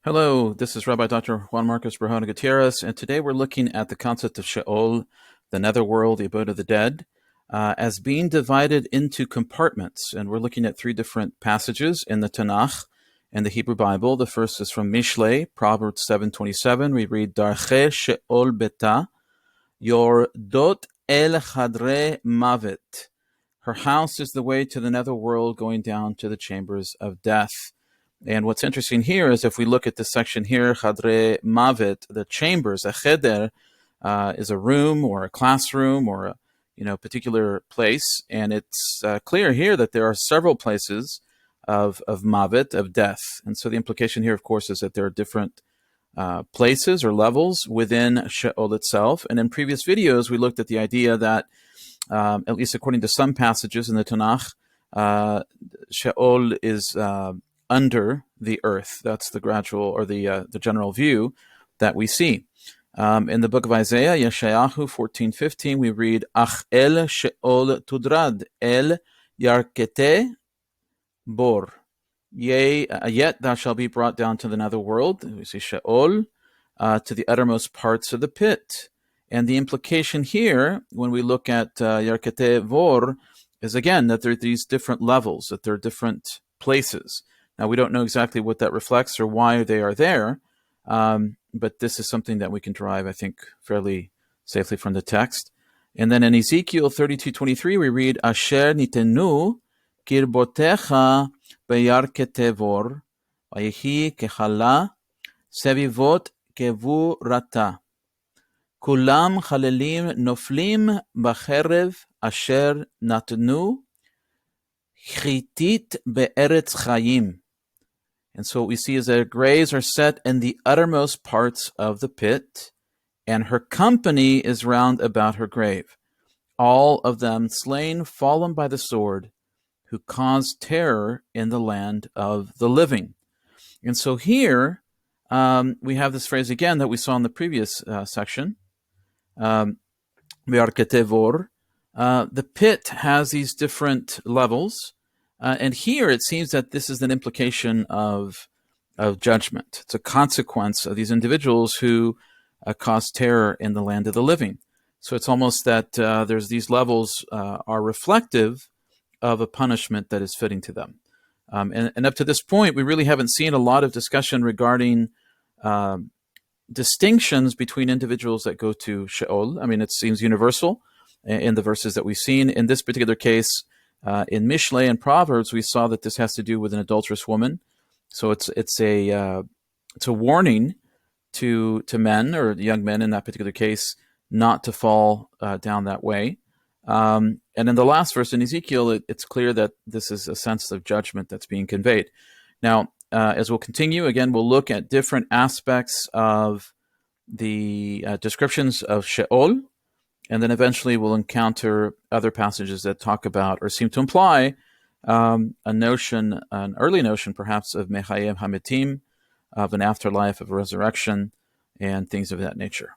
Hello, this is Rabbi Dr. Juan Marcos Brajona Gutierrez, and today we're looking at the concept of Sheol, the netherworld, the abode of the dead, as being divided into compartments. And we're looking at three different passages in the Tanakh and the Hebrew Bible. The first is from Mishlei, Proverbs 7:27. We read, Darche Sheol beta, your dot el chadre mavet. Her house is the way to the netherworld, going down to the chambers of death. And what's interesting here is if we look at this section here, Chadre Mavet, the chambers, a cheder is a room or a classroom or a particular place. And it's clear here that there are several places of Mavet, of death. And so the implication here, of course, is that there are different places or levels within Sheol itself. And in previous videos, we looked at the idea that, at least according to some passages in the Tanakh, Sheol is under the earth. That's the gradual or the general view that we see. In the book of Isaiah, Yeshayahu 14:15, we read, Ach el Sheol tudrad, el yarkete bor. Yet thou shalt be brought down to the netherworld. We see Sheol, to the uttermost parts of the pit. And the implication here, when we look at yarkete vor, is again that there are these different levels, that there are different places. Now, we don't know exactly what that reflects or why they are there, but this is something that we can derive, I think, fairly safely from the text. And then in Ezekiel 32:23, we read, Asher nitenu kirbotecha beyarkete vor, vayehi kechala sevivot kevurata. Kulam chalelim noflim bacherev asher natnu chitit be'eretz chayim. And so what we see is that her graves are set in the uttermost parts of the pit, and her company is round about her grave. All of them slain, fallen by the sword, who caused terror in the land of the living. And so here we have this phrase again that we saw in the previous section. Be'arkete vor. The pit has these different levels. And here it seems that this is an implication of judgment. It's a consequence of these individuals who cause terror in the land of the living. So it's almost that there's these levels are reflective of a punishment that is fitting to them. And up to this point, we really haven't seen a lot of discussion regarding distinctions between individuals that go to Sheol. I mean, it seems universal in the verses that we've seen. In this particular case, in Mishlei and Proverbs, we saw that this has to do with an adulterous woman. So it's a warning to men or young men in that particular case not to fall down that way. And in the last verse in Ezekiel, it's clear that this is a sense of judgment that's being conveyed. Now, as we'll continue, again, we'll look at different aspects of the descriptions of Sheol. And then eventually we'll encounter other passages that talk about or seem to imply an early notion perhaps of Mechayim Hametim, of an afterlife, of a resurrection, and things of that nature.